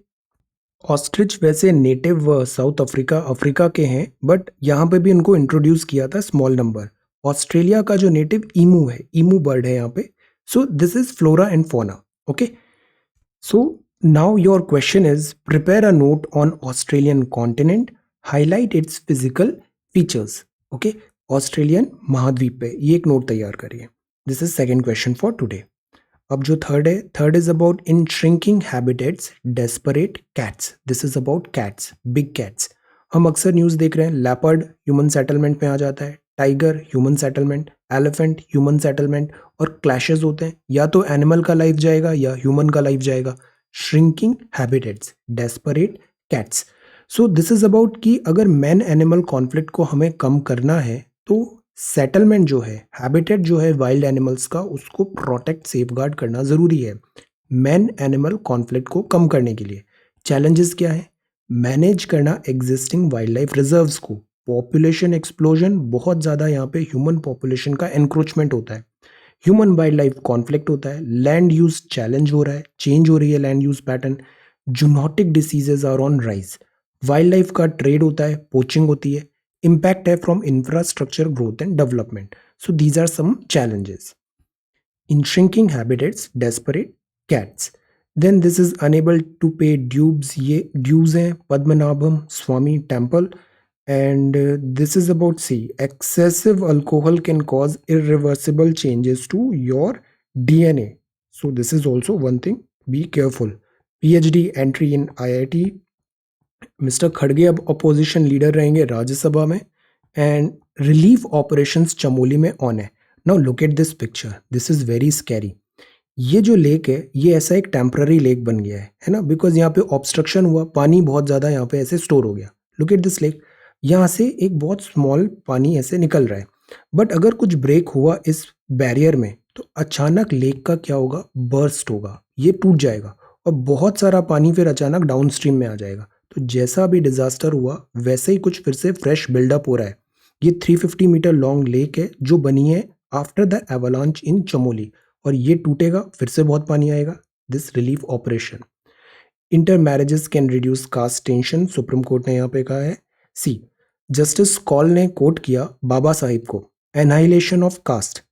ostrich वैसे नेटिव साउथ अफ्रीका, अफ्रीका के हैं, बट यहाँ पे भी इनको इंट्रोड्यूस किया था स्मॉल नंबर। ऑस्ट्रेलिया का जो नेटिव ईमू है, ईमू बर्ड है यहाँ पे। सो this is flora and fauna. Okay, so now your question is prepare a note on Australian continent, highlight it's physical features. Okay, Australian महाद्वीप पे ये एक नोट तैयार करिए। This is second question for today. अब जो थर्ड है, third is about in shrinking habitats desperate cats. This is about cats, big cats. हम अक्सर न्यूज़ देख रहे हैं, लेपर्ड ह्यूमन सेटलमेंट में आ जाता है, tiger human settlement, elephant human settlement, और क्लैशेस होते हैं, या तो एनिमल का लाइफ जाएगा या ह्यूमन का लाइफ जाएगा। Shrinking habitats, desperate cats. So this is about कि अगर मैन एनिमल कॉन्फ्लिक्ट को हमें कम करना है तो सेटलमेंट जो है, हैबिटेट जो है वाइल्ड एनिमल्स का, उसको प्रोटेक्ट, सेफगार्ड करना ज़रूरी है मैन एनिमल कॉन्फ्लिक्ट को कम करने के लिए। चैलेंजेस क्या है? मैनेज करना एग्जिस्टिंग वाइल्ड लाइफ रिजर्व्स को। पॉपुलेशन एक्सप्लोजन बहुत ज़्यादा, यहाँ पे ह्यूमन पॉपुलेशन का एनक्रोचमेंट होता है, ह्यूमन वाइल्ड लाइफ कॉन्फ्लिक्ट होता है, लैंड यूज चैलेंज हो रहा है, चेंज हो रही है land use pattern, zoonotic diseases are on rise, wild life का ट्रेड होता है, पोचिंग होती है, impact है from infrastructure growth and development. So these are some challenges. In shrinking habitats, desperate cats. Then this is unable to pay dues, ये dues हैं Padmanabham Swami temple. And this is about, see, excessive alcohol can cause irreversible changes to your DNA. So this is also one thing, be careful. PhD entry in IIT. Mister खड़गे अब opposition leader रहेंगे राज्यसभा में. And relief operations Chamoli में on है. Now look at this picture, this is very scary. ये जो lake है ये ऐसा एक टेम्पररी लेक बन गया है ना, बिकॉज यहाँ पे ऑब्स्ट्रक्शन हुआ, पानी बहुत ज़्यादा यहाँ पे ऐसे स्टोर हो गया. लुक एट दिस लेक, यहाँ से एक बहुत स्मॉल पानी ऐसे निकल रहा है. बट अगर कुछ ब्रेक हुआ इस बैरियर में तो अचानक लेक का क्या होगा, बर्स्ट होगा, ये टूट जाएगा और बहुत सारा पानी फिर अचानक डाउन स्ट्रीम में आ जाएगा. तो जैसा अभी डिजास्टर हुआ वैसे ही कुछ फिर से फ्रेश बिल्डअप हो रहा है. ये 350 मीटर लॉन्ग लेक है जो बनी है after the avalanche in Chamoli, और ये टूटेगा फिर से बहुत पानी आएगा. This relief operation. Inter marriages can reduce caste tension, supreme court ने यहाँ पे कहा है. सी, जस्टिस कॉल ने कोट किया बाबा साहिब को, annihilation of caste.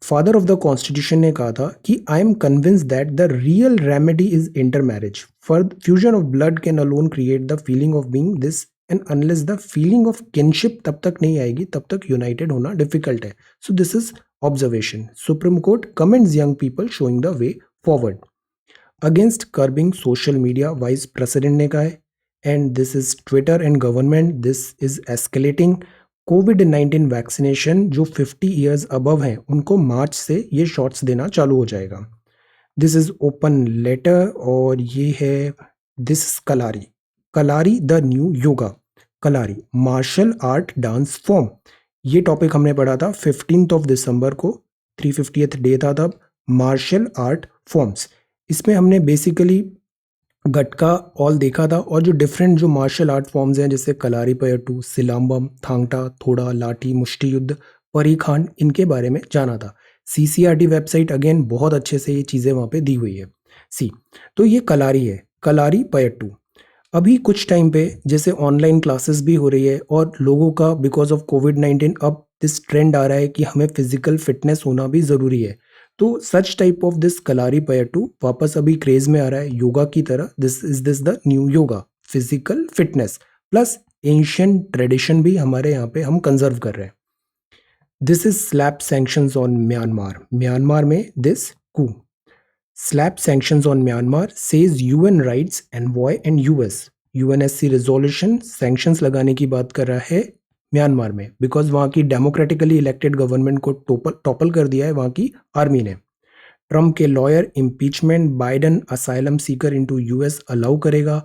Father of the constitution ने कहा था कि I am convinced that the real remedy is inter marriage, for fusion of blood can alone create the feeling of being this, and unless the feeling of kinship तब तक नहीं आएगी तब तक यूनाइटेड होना डिफिकल्ट है. So this is observation. Supreme court commends young people showing the way forward. Against curbing social media, vice president ने कहा है. And this is Twitter and government, this is escalating. कोविड-19 वैक्सीनेशन जो 50 years above हैं उनको मार्च से ये shots देना चालू हो जाएगा. दिस इज ओपन लेटर, और ये है this Kalari. Kalari the new yoga. Kalari martial art dance form. ये टॉपिक हमने पढ़ा था 15 दिसंबर को, 350th डे था तब. मार्शल आर्ट फॉर्म्स, इसमें हमने बेसिकली गटका ऑल देखा था, और जो डिफरेंट जो मार्शल आर्ट फॉर्म्स हैं जैसे कलारीपयट्टू, सिलाम्बम, थांगटा, थोड़ा, लाठी, मुष्टि युद्ध, परीखांड, इनके बारे में जाना था. CCRT वेबसाइट अगेन बहुत अच्छे से ये चीज़ें वहाँ पे दी हुई है. सी, तो ये कलारी है, कलारी पयट्टू. अभी कुछ टाइम पे जैसे ऑनलाइन क्लासेस भी हो रही है और लोगों का बिकॉज ऑफ कोविड-19 अब दिस ट्रेंड आ रहा है कि हमें फिजिकल फिटनेस होना भी ज़रूरी है. तो सच टाइप ऑफ दिस कलारी पयट्टू वापस अभी क्रेज में आ रहा है योगा की तरह. This the new yoga, physical fitness plus ancient tradition भी हमारे यहाँ पे हम कंजर्व कर रहे हैं. This is slap sanctions on Myanmar. Myanmar में this coup. Slap sanctions on Myanmar, says UN rights envoy and US. UNSC resolution sanctions लगाने की बात कर रहा है म्यांमार में, बिकॉज वहाँ की डेमोक्रेटिकली इलेक्टेड गवर्नमेंट को टॉपल कर दिया है वहाँ की आर्मी ने. ट्रम्प के lawyer impeachment, Biden asylum seeker into US allow करेगा.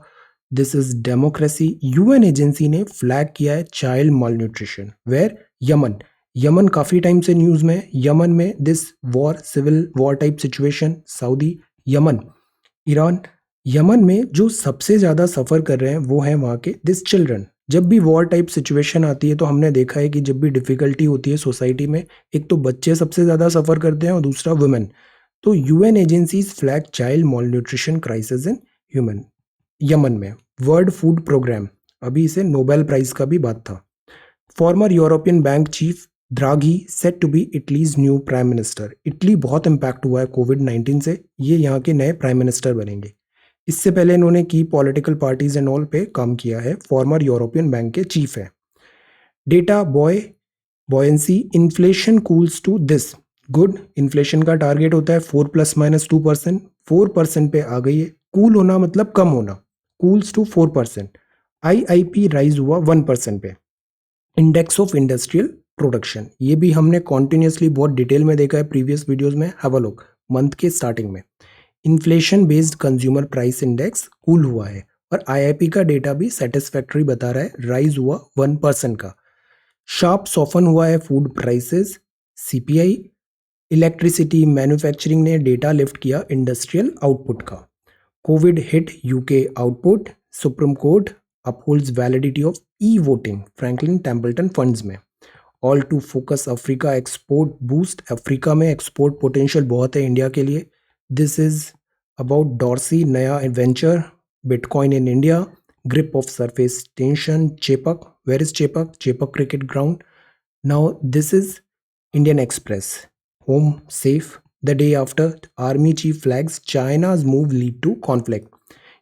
This is democracy. UN agency ने फ्लैग किया है child malnutrition. Where? Yemen. Yemen काफ़ी टाइम से न्यूज़ में. यमन में this war, civil war type situation. Saudi, Yemen, Iran. Yemen में जो सबसे ज़्यादा सफ़र कर रहे हैं वो हैं वहाँ के दिस चिल्ड्रन. जब भी वॉर टाइप सिचुएशन आती है तो हमने देखा है कि जब भी डिफ़िकल्टी होती है सोसाइटी में, एक तो बच्चे सबसे ज़्यादा सफ़र करते हैं और दूसरा वुमेन. तो UN agencies flag child malnutrition crisis in human Yemen में. वर्ल्ड फूड प्रोग्राम, अभी इसे नोबेल प्राइज़ का भी बात था. Former European bank chief Draghi set to be Italy's new prime minister. Italy बहुत इम्पैक्ट हुआ है कोविड-19 से, ये यहाँ के नए प्राइम मिनिस्टर बनेंगे. इससे पहले इन्होंने की पॉलिटिकल पार्टीज एंड ऑल पे काम किया है. फॉर्मर यूरोपियन बैंक के चीफ है. Data buoyancy, inflation cools to this. Good. Inflation का टारगेट होता है 4 ± 2%. 4% पे आ गई है. कूल होना मतलब कम होना. Cools to 4%. IIP राइज हुआ 1% पे. इंडेक्स ऑफ इंडस्ट्रियल प्रोडक्शन, ये भी हमने कॉन्टिन्यूसली बहुत डिटेल में देखा है प्रीवियस वीडियोस में. Have a look. मंथ के स्टार्टिंग में inflation based consumer price index cool हुआ है, और IIP का डेटा भी सेटिस्फैक्टरी बता रहा है, राइज हुआ 1% का. शार्प सॉफन हुआ है food prices. CPI, electricity, manufacturing ने डेटा लिफ्ट किया इंडस्ट्रियल आउटपुट का. Covid hit UK output. Supreme court upholds validity of e-voting Franklin Templeton funds में. All to focus Africa export boost. Africa में export potential बहुत है India के लिए. This is about Dorsey, नया venture. Bitcoin in India, grip of surface tension. Chepauk, where is Chepauk? Chepauk cricket ground. Now this is Indian express, home safe. The day after army chief flags China's move lead to conflict.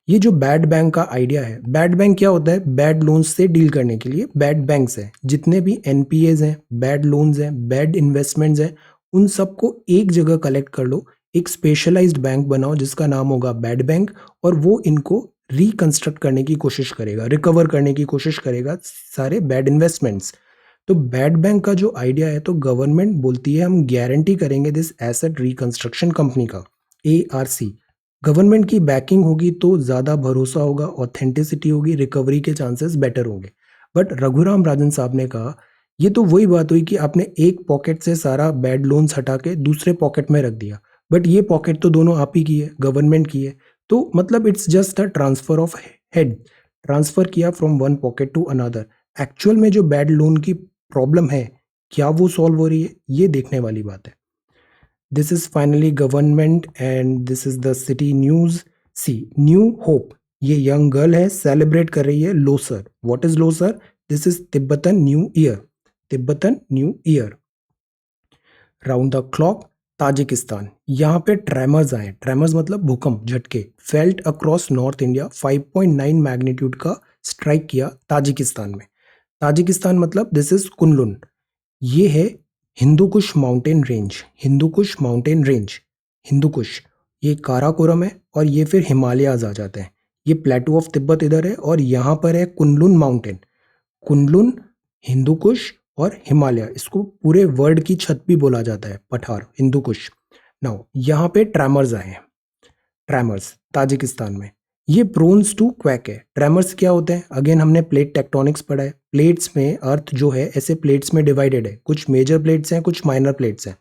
ये जो bad bank का idea है, bad bank क्या होता है? Bad loans से deal करने के लिए बैड बैंक्स हैं, जितने भी एनपीएज हैं, बैड लोन्स हैं, बैड इन्वेस्टमेंट्स हैं, उन सबको एक जगह कलेक्ट कर लो, एक स्पेशलाइज्ड बैंक बनाओ जिसका नाम होगा बैड बैंक, और वो इनको रिकंस्ट्रक्ट करने की कोशिश करेगा, रिकवर करने की कोशिश करेगा सारे बैड इन्वेस्टमेंट्स। तो बैड बैंक का जो आइडिया है, तो गवर्नमेंट बोलती है हम गारंटी करेंगे दिस एसेट रिकंस्ट्रक्शन कंपनी का, एआरसी। गवर्नमेंट की बैकिंग होगी तो ज़्यादा भरोसा होगा, ऑथेंटिसिटी होगी, रिकवरी के चांसेस बेटर होंगे। बट रघुराम राजन साहब ने कहा ये तो वही बात हुई कि आपने एक पॉकेट से सारा बैड लोन्स हटा के दूसरे पॉकेट में रख दिया, बट ये पॉकेट तो दोनों आप ही की है, गवर्नमेंट की है। तो मतलब it's just a transfer of head, transfer किया from one pocket to another. Actual में जो बैड लोन की प्रॉब्लम है, क्या वो सॉल्व हो रही है, ये देखने वाली बात है। This is finally government and this is the city news. See, New Hope, ये यंग गर्ल है, सेलिब्रेट कर रही है Losar. What is Losar? This is Tibetan new year, Tibetan new year. Round the clock Tajikistan, यहाँ पे ट्रेमर्स आए, tremors मतलब भूकंप, झटके, felt across north India, 5.9 magnitude का स्ट्राइक किया ताजिकिस्तान में। ताजिकिस्तान मतलब दिस इज कुनलुन, ये है Hindu Kush mountain range, Hindu Kush mountain range, Hindu Kush, ये काराकोरम है और ये फिर हिमालयाज आ जाते हैं। ये प्लेटू ऑफ तिब्बत इधर है और यहाँ पर है Kunlun mountain, Kunlun, Hindu Kush और हिमालय, इसको पूरे वर्ल्ड की छत भी बोला जाता है, पठार, हिंदू कुश। नाउ यहाँ पे ट्रेमर्स आए हैं, ट्रेमर्स ताजिकिस्तान में, ये प्रोन्स टू क्वैक है। ट्रेमर्स क्या होते हैं? अगेन हमने प्लेट टेक्टोनिक्स पढ़ा है, प्लेट्स में अर्थ जो है ऐसे प्लेट्स में डिवाइडेड है, कुछ मेजर प्लेट्स हैं, कुछ माइनर प्लेट्स हैं।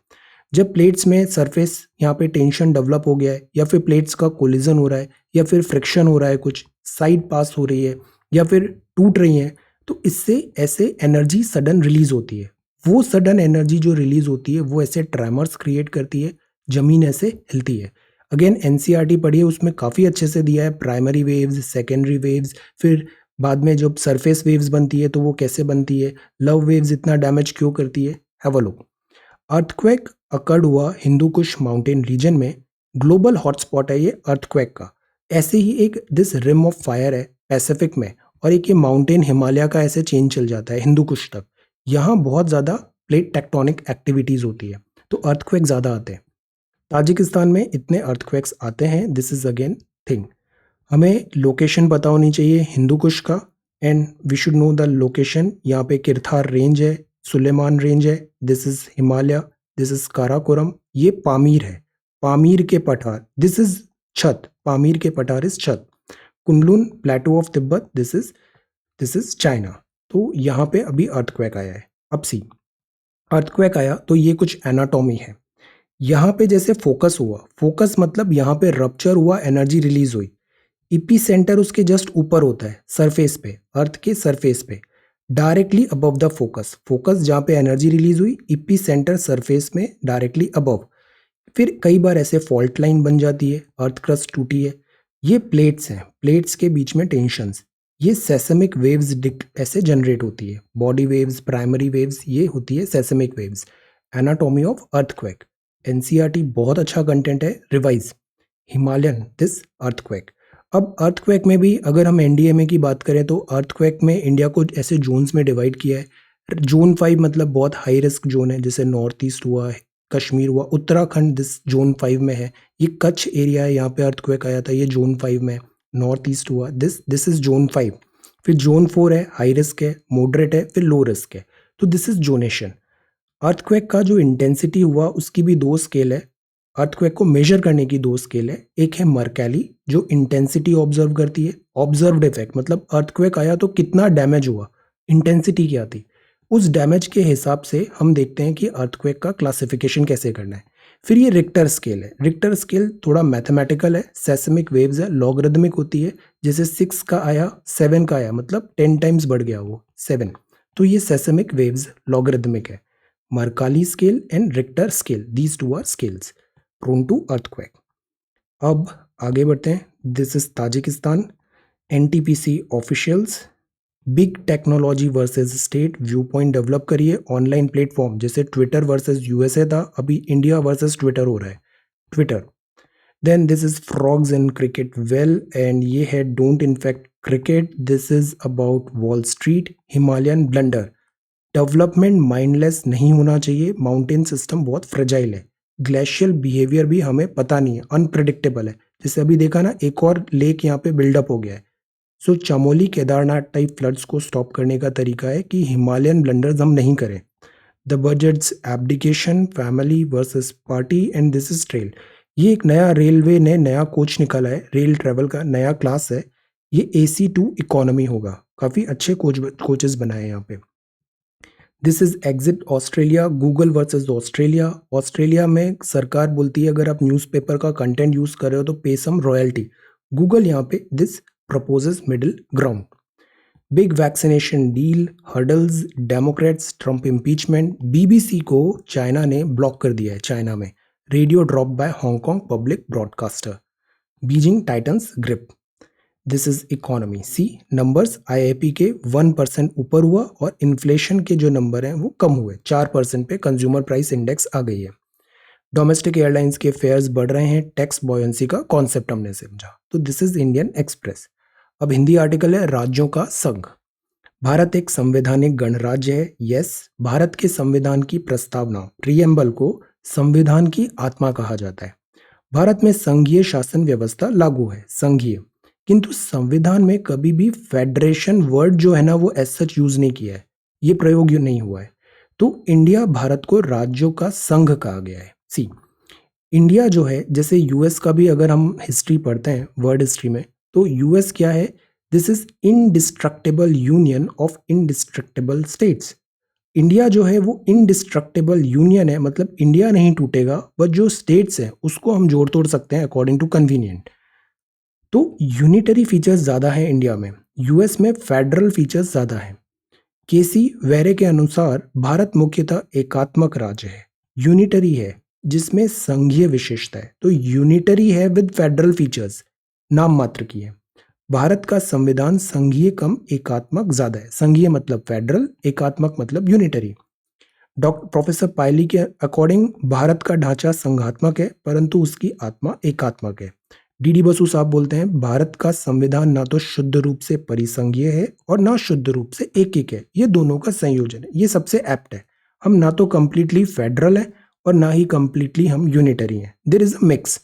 जब प्लेट्स में सरफेस यहाँ पे टेंशन डेवलप हो गया है, या फिर प्लेट्स का कोलिजन हो रहा है, या फिर फ्रिक्शन हो रहा है, कुछ साइड पास हो रही है, या फिर टूट रही है, तो इससे ऐसे एनर्जी सडन रिलीज होती है। वो सडन एनर्जी जो रिलीज होती है वो ऐसे ट्रेमर्स क्रिएट करती है, जमीन ऐसे हिलती है। अगेन एनसीईआरटी पढ़िए, उसमें काफ़ी अच्छे से दिया है प्राइमरी वेव्स, सेकेंडरी वेव्स, फिर बाद में जब सरफेस वेव्स बनती है तो वो कैसे बनती है, लव वेव्स इतना डैमेज क्यों करती है, have a look. Earthquake occurred हुआ हिंदू कुश माउंटेन रीजन में, ग्लोबल हॉटस्पॉट है ये अर्थक्वेक का। ऐसे ही एक दिस रिम ऑफ फायर है पैसिफिक में, और एक ये माउंटेन हिमालय का ऐसे चेंज चल जाता है हिंदू कुश तक। यहाँ बहुत ज़्यादा प्लेट टेक्टोनिक एक्टिविटीज़ होती है, तो अर्थक्वेक ज़्यादा आते हैं। ताजिकिस्तान में इतने अर्थक्वेक्स आते हैं, दिस इज अगेन थिंग। हमें लोकेशन पता होनी चाहिए हिंदू कुश का, and we should know the location. यहाँ पे किरथार रेंज है, सुलेमान रेंज है, this is Himalaya, this is Karakoram, ये पामीर है, पामीर के पठार, दिस इज छत, पामीर के पठार इज छत, Kunlun प्लेटू of Tibet, this is China. तो यहाँ पे अभी अर्थक्वेक आया है। अब सी, अर्थक्वेक आया तो ये कुछ एनाटॉमी है। यहाँ पे जैसे फोकस हुआ, फोकस मतलब यहाँ पे रप्चर हुआ, एनर्जी रिलीज हुई, इपी सेंटर उसके जस्ट ऊपर होता है सरफेस पे, अर्थ के सरफेस पे, directly above the focus, focus जहाँ पे एनर्जी रिलीज हुई, इपी सेंटर सरफेस में डायरेक्टली अबव। फिर कई बार ऐसे फॉल्ट लाइन बन जाती है, अर्थ क्रस्ट टूटी है, ये प्लेट्स हैं, प्लेट्स के बीच में टेंशंस, ये सेसमिक वेव्स ऐसे जनरेट होती है, बॉडी वेव्स, प्राइमरी वेव्स, ये होती है seismic waves. Anatomy of earthquake, NCERT बहुत अच्छा कंटेंट है, रिवाइज। Himalayan this earthquake. अब अर्थक्वेक में भी अगर हम एनडीएमए की बात करें तो अर्थक्वेक में इंडिया को ऐसे जोन्स में डिवाइड किया है। जोन 5 मतलब बहुत हाई रिस्क जोन है, जैसे नॉर्थ ईस्ट हुआ, कश्मीर हुआ, उत्तराखंड दिस जोन 5 में है। ये कच्छ एरिया है, यहाँ पे अर्थक्वेक आया था, ये जोन 5 में। नॉर्थ ईस्ट हुआ, दिस इज जोन 5। फिर जोन 4 है, हाई रिस्क है, मॉडरेट है, फिर लो रिस्क है, तो दिस इज जोनेशन। अर्थक्वेक का जो इंटेंसिटी हुआ उसकी भी दो स्केल है, अर्थक्वेक को मेजर करने की दो स्केल है। एक है मर्कैली जो इंटेंसिटी ऑब्जर्व करती है, ऑब्जर्व्ड इफेक्ट मतलब अर्थक्वेक आया तो कितना डैमेज हुआ, इंटेंसिटी क्या थी, उस डैमेज के हिसाब से हम देखते हैं कि अर्थक्वेक का क्लासिफिकेशन कैसे करना है। फिर ये रिक्टर स्केल है, रिक्टर स्केल थोड़ा मैथमेटिकल है, सेस्मिक वेव्स है, लॉगरिदमिक होती है, जैसे 6 का आया 7 का आया मतलब 10 टाइम्स बढ़ गया वो 7, तो ये सेस्मिक वेव्स लॉगरिदमिक है। Mercalli scale and Richter scale, these two are scales prone to earthquake. अब आगे बढ़ते हैं, this is Tajikistan, NTPC officials, big technology versus state, view point develop करिए, ऑनलाइन प्लेटफॉर्म, जैसे ट्विटर वर्सेस यूएसए था, अभी India versus Twitter हो रहा है, Twitter. Then this is frogs in cricket well, and ये है don't infect cricket, this is about wall street. Himalayan blunder, development mindless नहीं होना चाहिए, माउंटेन सिस्टम बहुत फ्रेजाइल है। ग्लेशियल बिहेवियर भी हमें पता नहीं है, अनप्रिडिक्टेबल है। जैसे अभी देखा ना, एक और लेक यहाँ पे बिल्डअप हो गया है। सो चमोली केदारनाथ टाइप फ्लड्स को स्टॉप करने का तरीका है कि हिमालयन ब्लंडर्स हम नहीं करें। The budgets abdication, family versus party, and this is trail. ये एक नया रेलवे ने नया कोच निकाला है, रेल ट्रेवल का नया क्लास है। ये AC2 इकोनॉमी होगा। काफ़ी अच्छे कोचेस बनाए हैं यहाँ पे। This is exit Australia, Google versus Australia. Australia में सरकार बोलती है अगर आप न्यूज़पेपर का कंटेंट यूज कर रहे हो तो पे सम रॉयल्टी। गूगल यहाँ पे this proposes middle ground. Big vaccination deal, hurdles, democrats, Trump impeachment. BBC को चाइना ने ब्लॉक कर दिया है चाइना में। Radio drop by Hong Kong public broadcaster. Beijing titans grip. This is economy. See numbers, IIP के 1% ऊपर हुआ और इन्फ्लेशन के जो नंबर हैं वो कम हुए, 4% पे कंज्यूमर प्राइस इंडेक्स आ गई है। डोमेस्टिक एयरलाइंस के फेयर्स बढ़ रहे हैं, टैक्स बॉयंसी का कॉन्सेप्ट हमने समझा। तो दिस इज इंडियन एक्सप्रेस। अब हिंदी आर्टिकल है राज्यों का संघ। भारत एक संवैधानिक गणराज्य है। यस, भारत के संविधान की प्रस्तावना प्रीएम्बल को संविधान की आत्मा कहा जाता है। भारत में संघीय शासन व्यवस्था लागू है, संघीय, किंतु संविधान में कभी भी फेडरेशन वर्ड जो है ना वो एज सच यूज नहीं किया है, ये प्रयोग नहीं हुआ है। तो इंडिया भारत को राज्यों का संघ कहा गया है। सी इंडिया जो है, जैसे यूएस का भी अगर हम हिस्ट्री पढ़ते हैं वर्ड हिस्ट्री में, तो यूएस क्या है, this is indestructible union of indestructible states. India जो है वो इनडिस्ट्रक्टेबल यूनियन है, मतलब इंडिया नहीं टूटेगा, बट जो स्टेट्स हैं उसको हम जोड़ तोड़ सकते हैं अकॉर्डिंग टू कन्वीनियंट। तो यूनिटरी फीचर्स ज़्यादा है इंडिया में, यूएस में फेडरल फीचर्स ज़्यादा है। केसी वेरे के अनुसार भारत मुख्यतः एकात्मक राज्य है, यूनिटरी है जिसमें संघीय विशेषता है। तो यूनिटरी है विद फेडरल फीचर्स, नाम मात्र की है। भारत का संविधान संघीय कम एकात्मक ज्यादा है, संघीय मतलब फेडरल, एकात्मक मतलब यूनिटरी। डॉक्टर प्रोफेसर पायली के अकॉर्डिंग भारत का ढांचा संघात्मक है परंतु उसकी आत्मा एकात्मक है। डीडी बसु साहब बोलते हैं भारत का संविधान ना तो शुद्ध रूप से परिसंघीय है और ना शुद्ध रूप से एकीक है, ये दोनों का संयोजन है, ये सबसे एप्ट है। हम ना तो कंप्लीटली फेडरल है और ना ही कंप्लीटली हम यूनिटरी हैं, देयर इज अ मिक्स।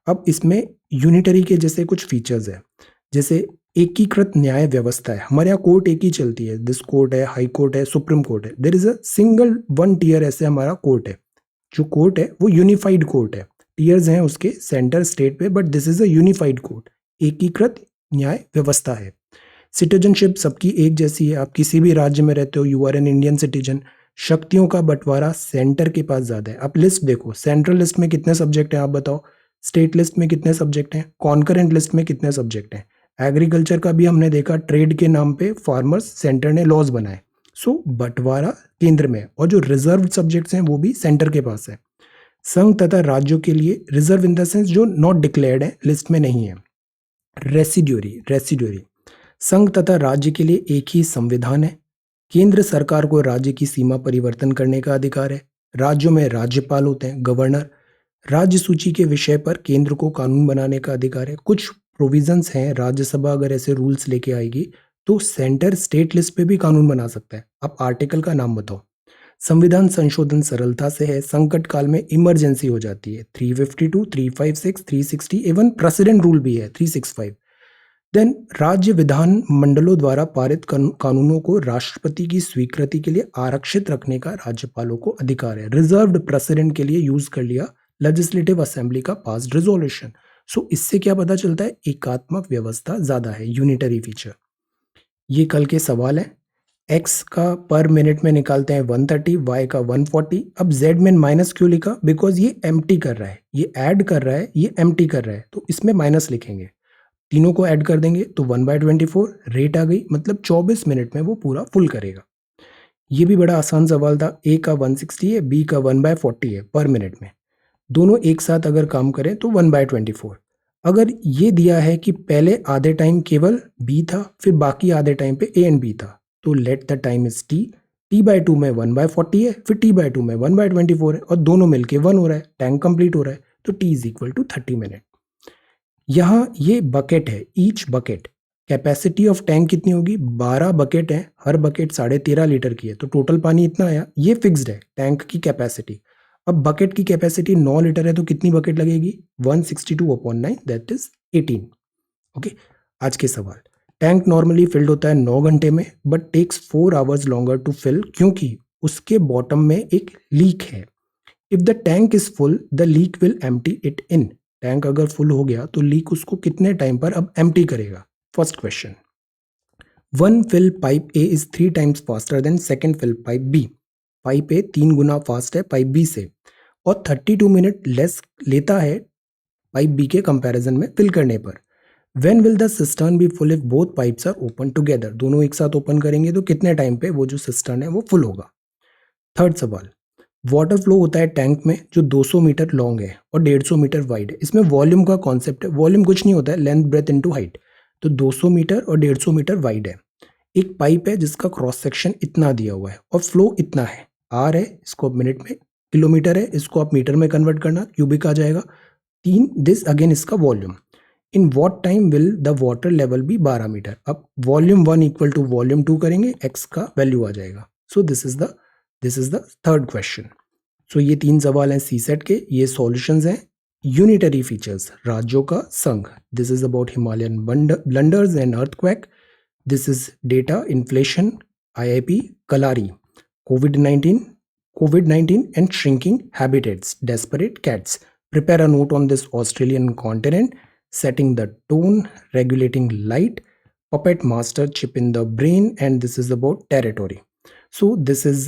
अब इसमें यूनिटरी के जैसे कुछ फीचर्स है, जैसे एकीकृत न्याय व्यवस्था है, हमारे यहाँ कोर्ट एक ही चलती है, दिस कोर्ट है, हाई कोर्ट है, सुप्रीम कोर्ट है, there is a single one tier, ऐसे हमारा कोर्ट है। जो कोर्ट है वो यूनिफाइड कोर्ट है, टीयर्स हैं उसके सेंटर स्टेट पे, but this is a unified court, एकीकृत न्याय व्यवस्था है। सिटीजनशिप सबकी एक जैसी है, आप किसी भी राज्य में रहते हो, you are an Indian citizen. शक्तियों का बंटवारा सेंटर के पास ज्यादा है। आप लिस्ट देखो, सेंट्रल लिस्ट में कितने सब्जेक्ट हैं आप बताओ, स्टेट लिस्ट में कितने सब्जेक्ट हैं, कॉन्करेंट लिस्ट में कितने सब्जेक्ट हैं। एग्रीकल्चर का भी हमने देखा, ट्रेड के नाम पे फार्मर्स सेंटर ने लॉज बनाए। सो बंटवारा केंद्र में है, और जो रिजर्व सब्जेक्ट्स हैं वो भी सेंटर के पास है। संघ तथा राज्यों के लिए रिजर्व इन द सेंस जो नॉट डिक्लेयर्ड है, लिस्ट में नहीं है। रेसिड्यूरी, संघ तथा राज्य के लिए एक ही संविधान है। केंद्र सरकार को राज्य की सीमा परिवर्तन करने का अधिकार है। राज्यों में राज्यपाल होते हैं, गवर्नर। राज्य सूची के विषय पर केंद्र को कानून बनाने का अधिकार है। कुछ प्रोविजंस हैं, राज्यसभा अगर ऐसे रूल्स लेके आएगी तो सेंटर स्टेट लिस्ट पे भी कानून बना सकता है। आप आर्टिकल का नाम बताओ। संविधान संशोधन सरलता से है, संकट काल में इमरजेंसी हो जाती है। 352, 356, 360, एवं प्रेसिडेंट रूल भी है 365। देन राज्य विधान मंडलों द्वारा पारित कानूनों को राष्ट्रपति की स्वीकृति के लिए आरक्षित रखने का राज्यपालों को अधिकार है। रिजर्व्ड प्रेसिडेंट के लिए यूज कर लिया लेजिस्लेटिव असेंबली का पास्ड रेजोल्यूशन। सो इससे क्या पता चलता है, एकात्मक व्यवस्था ज्यादा है, यूनिटरी फीचर। ये कल के सवाल है। एक्स का पर मिनट में निकालते हैं 130, वाई का 140। अब जेड में माइनस क्यों लिखा, बिकॉज ये एम्प्टी कर रहा है, ये ऐड कर रहा है, ये एम्प्टी कर रहा है, तो इसमें माइनस लिखेंगे। तीनों को ऐड कर देंगे तो 1/24 रेट आ गई, मतलब 24 मिनट में वो पूरा फुल करेगा। ये भी बड़ा आसान सवाल था। ए का 160 है, बी का 1/40 है पर मिनट में, दोनों एक साथ अगर काम करें तो 1/24। अगर ये दिया है कि पहले आधे टाइम केवल बी था, फिर बाकी आधे टाइम पे ए एंड बी था, तो let the time is T. T/2 में 1/40 है, फिर T/2 में 1/24 है, और दोनों मिलके 1 हो रहा है, टाइम कंप्लीट हो रहा है। तो t is equal to 30 minute. यहाँ ये बकेट है, each bucket capacity of tank कितनी होगी, 12 बकेट है, हर बकेट 13.5 लीटर की है, तो टोटल पानी इतना आया। ये फिक्स्ड है टैंक की कैपेसिटी। अब बकेट की कैपेसिटी 9 लीटर है तो कितनी बकेट लगेगी, 162/9 दैट इज 18। ओके, आज के सवाल। टैंक नॉर्मली फिल्ड होता है 9 घंटे में but takes 4 hours longer to fill क्योंकि उसके बॉटम में एक लीक है। If the tank is full the leak will empty it in. Tank अगर फुल हो गया तो लीक उसको कितने टाइम पर अब एम्प्टी करेगा। First question, one fill pipe A is 3 times faster than second fill pipe B. Pipe A 3 गुना फास्ट है पाइप बी से और 32 मिनट लेस लेता है पाइप बी के कंपैरिजन में फिल करने पर। When will the cistern be full if both pipes are open together. दोनों एक साथ ओपन करेंगे तो कितने टाइम पे वो जो सिस्टर्न है वो फुल होगा। थर्ड सवाल, वाटर फ्लो होता है टैंक में जो 200 मीटर लॉन्ग है और 150 मीटर वाइड है। इसमें वॉल्यूम का कॉन्सेप्ट है, वॉल्यूम कुछ नहीं होता है, लेंथ ब्रेथ इनटू हाइट। तो 200 मीटर और 150 मीटर वाइड है। एक पाइप है जिसका क्रॉस सेक्शन इतना दिया हुआ है और फ्लो इतना है, आर है, इसको आप मिनट में, किलोमीटर है, इसको आप मीटर में कन्वर्ट करना, क्यूबिक आ जाएगा। 3 दिस अगेन इसका volume. In what time will the water level be 12 metre. अब वॉल्यूम 1 इक्वल टू वॉल्यूम 2 करेंगे, एक्स का वैल्यू आ जाएगा। So this is the third question. सो ये 3 सवाल हैं सी सेट के, ये सॉल्यूशंस हैं। यूनिटरी फीचर्स, राज्यों का संघ, this is about Himalayan blunders and earthquake. This is data inflation, IIP Kalari, COVID-19 and shrinking habitats, desperate cats. Prepare a note on this Australian continent, setting the tone, regulating light, puppet master chip in the brain, and this is about territory. So this is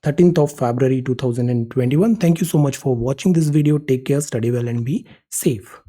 13th of February 2021. Thank you so much for watching this video. Take care, study well and be safe.